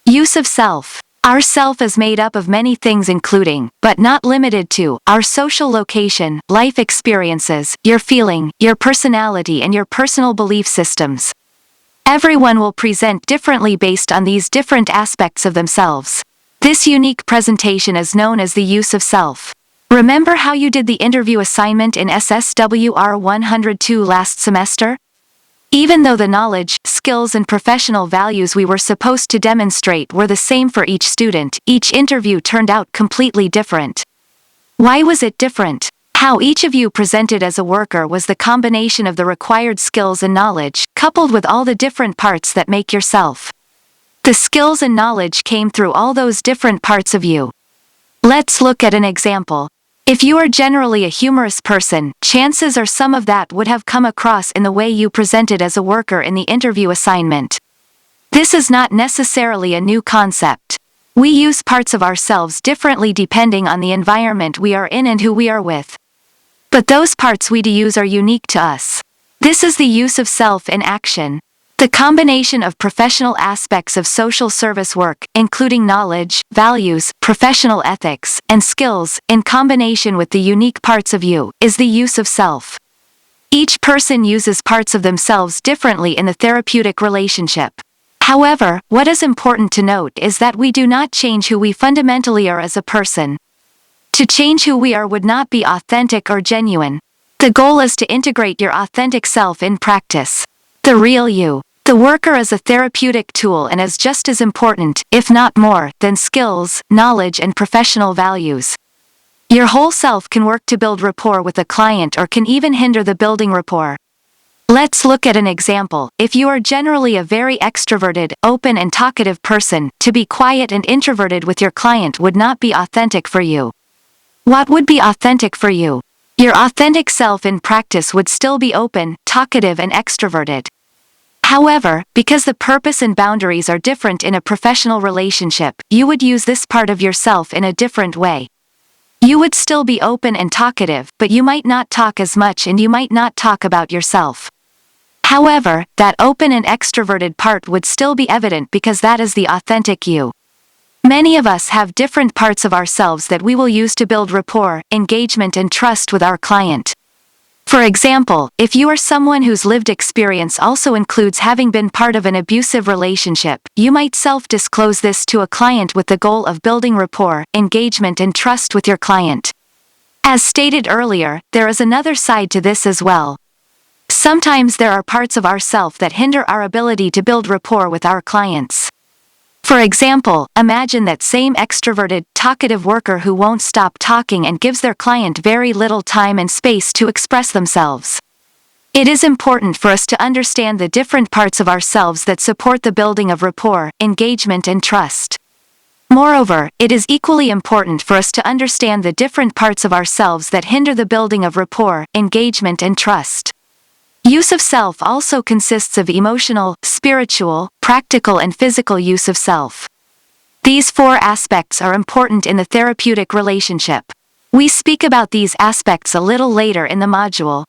Use of self. Our self is made up of many things including, but not limited to, our social location, life experiences, your feeling, your personality and your personal belief systems. Everyone will present differently based on these different aspects of themselves. This unique presentation is known as the use of self. Remember how you did the interview assignment in SSWR 102 last semester? Even though the knowledge, skills and professional values we were supposed to demonstrate were the same for each student, each interview turned out completely different. Why was it different? How each of you presented as a worker was the combination of the required skills and knowledge, coupled with all the different parts that make yourself. The skills and knowledge came through all those different parts of you. Let's look at an example. If you are generally a humorous person, chances are some of that would have come across in the way you presented as a worker in the interview assignment. This is not necessarily a new concept. We use parts of ourselves differently depending on the environment we are in and who we are with. But those parts we use are unique to us. This is the use of self in action. The combination of professional aspects of social service work, including knowledge, values, professional ethics, and skills, in combination with the unique parts of you, is the use of self. Each person uses parts of themselves differently in the therapeutic relationship. However, what is important to note is that we do not change who we fundamentally are as a person. To change who we are would not be authentic or genuine. The goal is to integrate your authentic self in practice. The real you. The worker is a therapeutic tool and is just as important, if not more, than skills, knowledge and professional values. Your whole self can work to build rapport with a client or can even hinder the building rapport. Let's look at an example. If you are generally a very extroverted, open and talkative person, to be quiet and introverted with your client would not be authentic for you. What would be authentic for you? Your authentic self in practice would still be open, talkative and extroverted. However, because the purpose and boundaries are different in a professional relationship, you would use this part of yourself in a different way. You would still be open and talkative, but you might not talk as much and you might not talk about yourself. However, that open and extroverted part would still be evident because that is the authentic you. Many of us have different parts of ourselves that we will use to build rapport, engagement and trust with our client. For example, if you are someone whose lived experience also includes having been part of an abusive relationship, you might self-disclose this to a client with the goal of building rapport, engagement and trust with your client. As stated earlier, there is another side to this as well. Sometimes there are parts of ourself that hinder our ability to build rapport with our clients. For example, imagine that same extroverted, talkative worker who won't stop talking and gives their client very little time and space to express themselves. It is important for us to understand the different parts of ourselves that support the building of rapport, engagement and trust. Moreover, it is equally important for us to understand the different parts of ourselves that hinder the building of rapport, engagement and trust. Use of self also consists of emotional, spiritual, practical and physical use of self. These four aspects are important in the therapeutic relationship. We speak about these aspects a little later in the module.